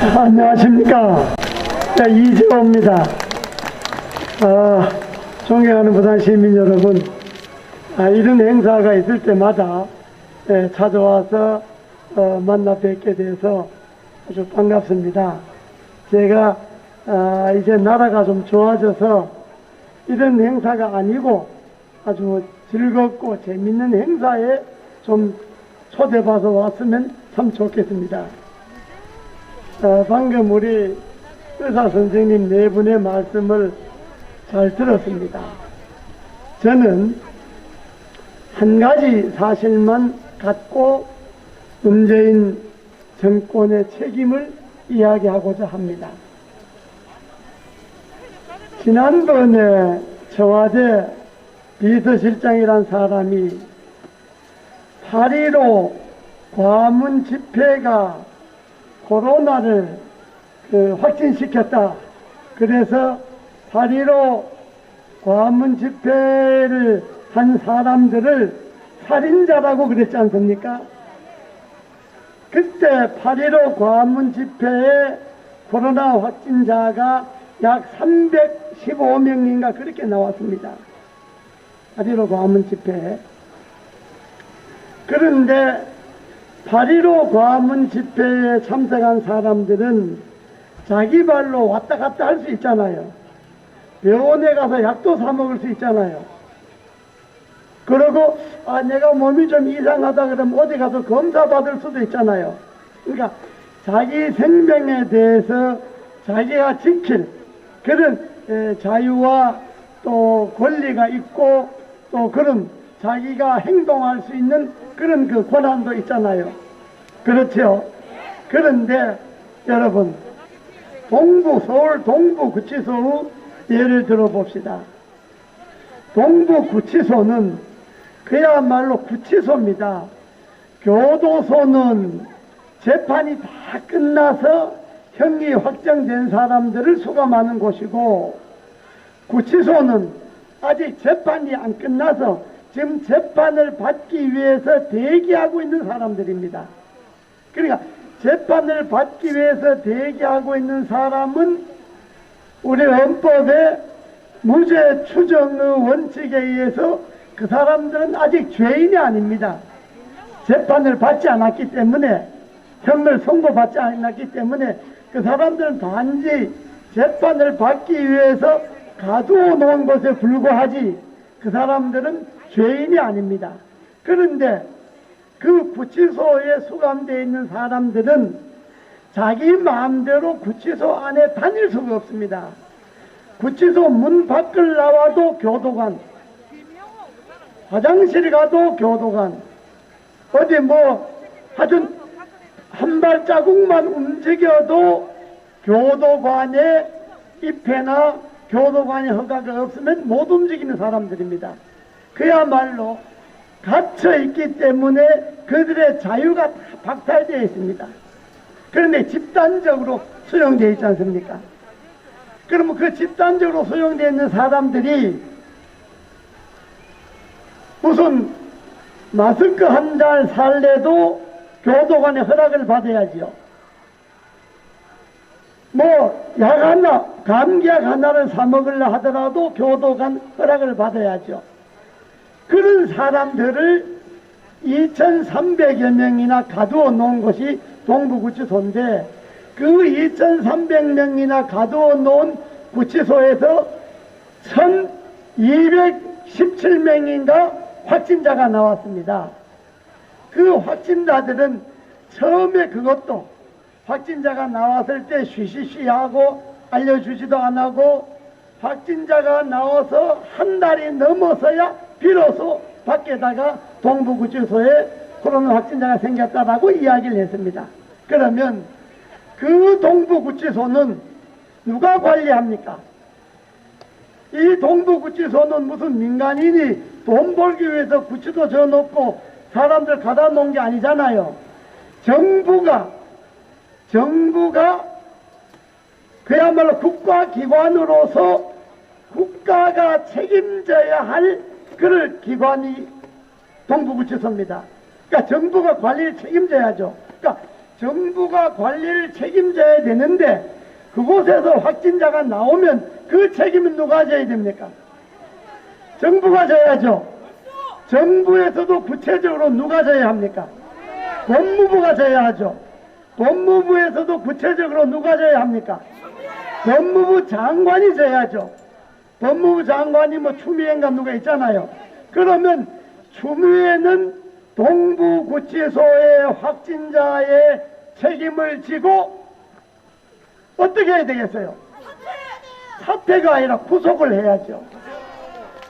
안녕하십니까. 이재호입니다. 존경하는 부산 시민 여러분, 이런 행사가 있을 때마다 찾아와서 만나 뵙게 돼서 아주 반갑습니다. 제가 이제 나라가 좀 좋아져서 이런 행사가 아니고 아주 즐겁고 재밌는 행사에 좀 초대받아 왔으면 참 좋겠습니다. 방금 우리 의사 선생님 네 분의 말씀을 잘 들었습니다. 저는 한 가지 사실만 갖고 문재인 정권의 책임을 이야기하고자 합니다. 지난번에 청와대 비서실장이란 사람이 8.15 광화문 집회가 코로나를 확진시켰다. 그래서 8.15 광화문 집회를 한 사람들을 살인자라고 그랬지 않습니까? 그때 8.15 광화문 집회에 코로나 확진자가 약 315명인가 그렇게 나왔습니다. 8.15 광화문 집회에. 그런데 8.15 광화문 집회에 참석한 사람들은 자기 발로 왔다 갔다 할 수 있잖아요. 병원에 가서 약도 사 먹을 수 있잖아요. 그리고 내가 몸이 좀 이상하다 그러면 어디 가서 검사 받을 수도 있잖아요. 그러니까 자기 생명에 대해서 자기가 지킬 그런 자유와 또 권리가 있고 또 그런 자기가 행동할 수 있는 그런 그 권한도 있잖아요. 그렇죠? 그런데 여러분, 서울 동부구치소의 예를 들어봅시다. 동부구치소는 그야말로 구치소입니다. 교도소는 재판이 다 끝나서 형이 확정된 사람들을 수감하는 곳이고, 구치소는 아직 재판이 안 끝나서 지금 재판을 받기 위해서 대기하고 있는 사람들입니다. 그러니까 재판을 받기 위해서 대기하고 있는 사람은 우리 헌법의 무죄 추정의 원칙에 의해서 그 사람들은 아직 죄인이 아닙니다. 재판을 받지 않았기 때문에, 형을 선고받지 않았기 때문에 그 사람들은 단지 재판을 받기 위해서 가두어 놓은 것에 불과하지 그 사람들은 죄인이 아닙니다. 그런데 그 구치소에 수감되어 있는 사람들은 자기 마음대로 구치소 안에 다닐 수가 없습니다. 구치소 문 밖을 나와도 교도관, 화장실 가도 교도관, 어디 하여튼 한 발자국만 움직여도 교도관의 입회나 교도관의 허가가 없으면 못 움직이는 사람들입니다. 그야말로 갇혀있기 때문에 그들의 자유가 다 박탈되어 있습니다. 그런데 집단적으로 수용되어 있지 않습니까? 그러면 그 집단적으로 수용되어 있는 사람들이 무슨 마스크 한 달 살래도 교도관의 허락을 받아야지요. 약 하나, 감기약 하나를 사 먹으려 하더라도 교도관 허락을 받아야죠. 그런 사람들을 2,300여 명이나 가두어 놓은 것이 동부구치소인데, 그 2,300명이나 가두어 놓은 구치소에서 1,217명인가 확진자가 나왔습니다. 그 확진자들은 처음에 그것도 확진자가 나왔을 때 쉬쉬쉬하고 알려주지도 안 하고, 확진자가 나와서 한 달이 넘어서야 비로소 밖에다가 동부구치소에 코로나 확진자가 생겼다라고 이야기를 했습니다. 그러면 그 동부구치소는 누가 관리합니까? 이 동부구치소는 무슨 민간인이 돈 벌기 위해서 구치소 져놓고 사람들 가다 놓은 게 아니잖아요. 정부가 그야말로 국가기관으로서 국가가 책임져야 할 그런 기관이 동부구치소입니다. 그러니까 정부가 관리를 책임져야죠. 그러니까 정부가 관리를 책임져야 되는데 그곳에서 확진자가 나오면 그 책임은 누가 져야 됩니까? 정부가 져야죠. 정부에서도 구체적으로 누가 져야 합니까? 법무부가 져야 하죠. 법무부에서도 구체적으로 누가 져야 합니까? 법무부 장관이 져야죠. 법무부 장관이 뭐 추미애인가 누가 있잖아요. 그러면 추미애는 동부구치소의 확진자의 책임을 지고 어떻게 해야 되겠어요? 사퇴가 아니라 구속을 해야죠.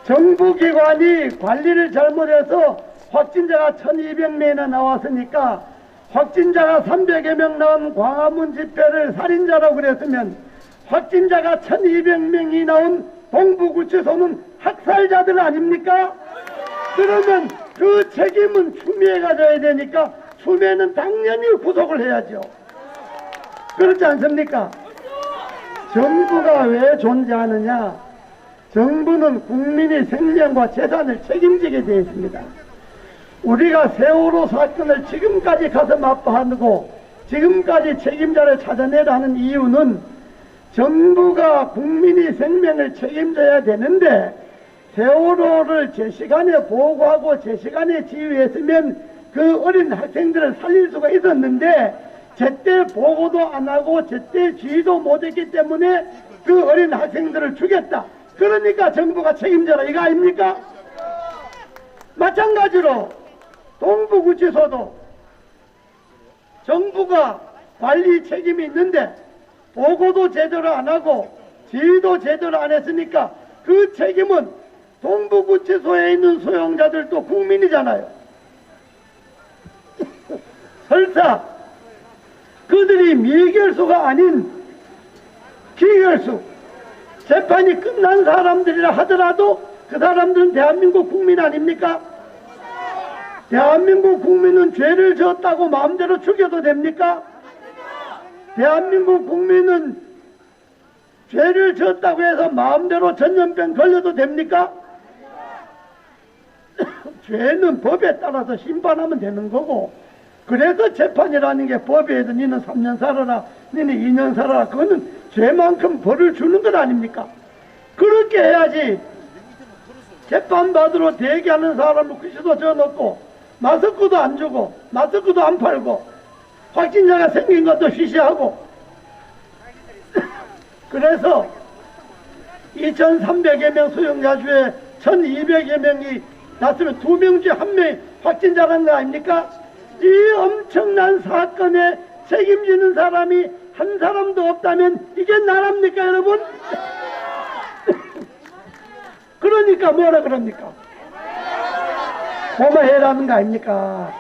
정부기관이 관리를 잘못해서 확진자가 1200명이나 나왔으니까 확진자가 300여 명 나온 광화문 집회를 살인자라고 그랬으면 확진자가 1200명이 나온 동부구치소는 학살자들 아닙니까? 그러면 그 책임은 추미애가 져야 되니까 추미애는 당연히 구속을 해야죠. 그렇지 않습니까? 정부가 왜 존재하느냐? 정부는 국민의 생명과 재산을 책임지게 되어 있습니다. 우리가 세월호 사건을 지금까지 가슴 아파하고 지금까지 책임자를 찾아내려 하는 이유는 정부가 국민의 생명을 책임져야 되는데 세월호를 제 시간에 보고하고 제 시간에 지휘했으면 그 어린 학생들을 살릴 수가 있었는데 제때 보고도 안 하고 제때 지휘도 못했기 때문에 그 어린 학생들을 죽였다. 그러니까 정부가 책임져라 이거 아닙니까? 마찬가지로 동부구치소도 정부가 관리 책임이 있는데 보고도 제대로 안 하고 지휘도 제대로 안 했으니까 그 책임은 동부구치소에 있는 수용자들도 국민이잖아요. 설사 그들이 미결수가 아닌 기결수 재판이 끝난 사람들이라 하더라도 그 사람들은 대한민국 국민 아닙니까? 대한민국 국민은 죄를 지었다고 마음대로 죽여도 됩니까? 대한민국 국민은 죄를 지었다고 해서 마음대로 전염병 걸려도 됩니까? 죄는 법에 따라서 심판하면 되는 거고 그래서 재판이라는 게 법에 해서 니는 3년 살아라 니는 2년 살아라 그거는 죄만큼 벌을 주는 것 아닙니까? 그렇게 해야지 재판받으러 대기하는 사람을 구치소 져놓고 마스크도 안 주고 마스크도 안 팔고 확진자가 생긴 것도 쉬쉬하고 그래서 2300여 명 수용자 중에 1200여 명이 났으면 2명 중에 1명이 확진자라는 거 아닙니까? 이 엄청난 사건에 책임지는 사람이 한 사람도 없다면 이게 나랍니까 여러분? 그러니까 뭐라 그럽니까? 고마해라는 거 아닙니까?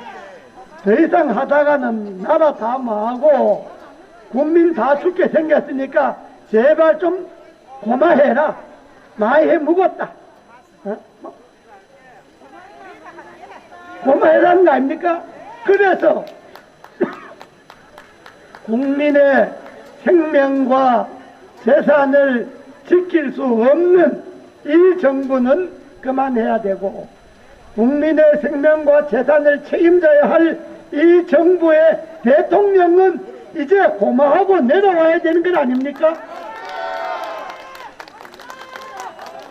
더 이상 하다가는 나라 다 망하고 국민 다 죽게 생겼으니까 제발 좀 고마해라. 나이에 묵었다. 어? 고마해라는 거 아닙니까? 그래서 국민의 생명과 재산을 지킬 수 없는 이 정부는 그만해야 되고 국민의 생명과 재산을 책임져야 할 이 정부의 대통령은 이제 고마하고 내려와야 되는 것 아닙니까?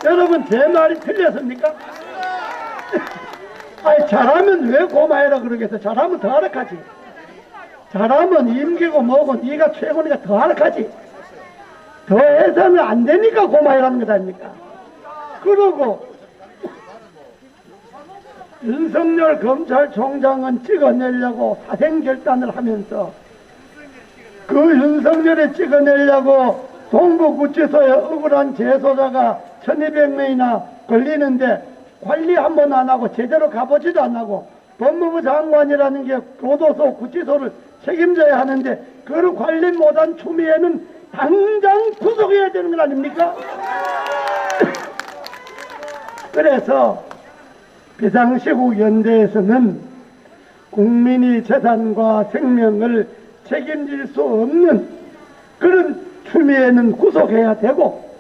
여러분 제 말이 틀렸습니까? 아니 잘하면 왜 고마해라 그러겠어. 잘하면 더 하락하지. 잘하면 임기고 뭐고 네가 최고니까 더 하락하지. 더 해서는 안 되니까 고마해라는 것 아닙니까? 그러고 윤석열 검찰총장은 찍어내려고 사생결단을 하면서 그 윤석열이 찍어내려고 동부구치소에 억울한 재소자가 1200명이나 걸리는데 관리 한 번 안 하고 제대로 가보지도 안 하고 법무부 장관이라는 게 교도소 구치소를 책임져야 하는데 그걸 관리 못한 추미애는 당장 구속해야 되는 건 아닙니까? 그래서 비상시국 연대에서는 국민의 재산과 생명을 책임질 수 없는 그런 추미애는 구속해야 되고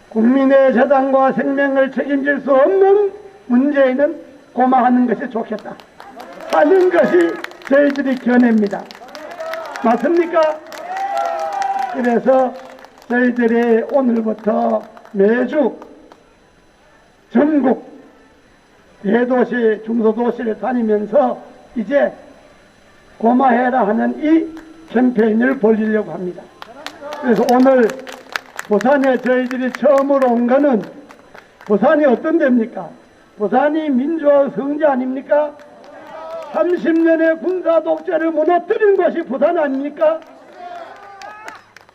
국민의 재산과 생명을 책임질 수 없는 문재인은 고마하는 것이 좋겠다 하는 것이 저희들이 견해입니다. 맞습니까? 그래서 저희들이 오늘부터 매주 전국 대도시, 중소도시를 다니면서 이제 고마해라 하는 이 캠페인을 벌이려고 합니다. 그래서 오늘 부산에 저희들이 처음으로 온 거는 부산이 어떤 데입니까? 부산이 민주화 성지 아닙니까? 30년의 군사 독재를 무너뜨린 곳이 부산 아닙니까?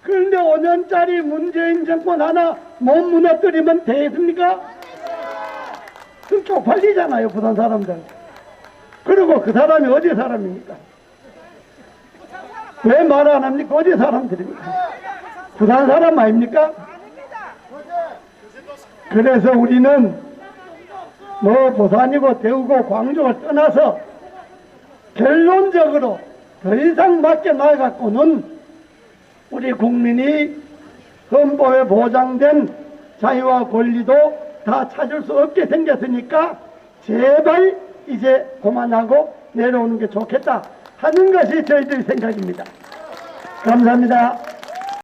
그런데 5년짜리 문재인 정권 하나 못 무너뜨리면 되겠습니까? 그럼 쪽팔리잖아요, 부산 사람들. 그리고 그 사람이 어디 사람입니까? 왜 말 안 합니까? 어디 사람들입니까? 부산 사람 아닙니까? 그래서 우리는 뭐 부산이고 대구고 광주를 떠나서 결론적으로 더 이상 맞게 나아갖고는 우리 국민이 헌법에 보장된 자유와 권리도 다 찾을 수 없게 생겼으니까 제발 이제 그만하고 내려오는 게 좋겠다 하는 것이 저희들의 생각입니다. 감사합니다.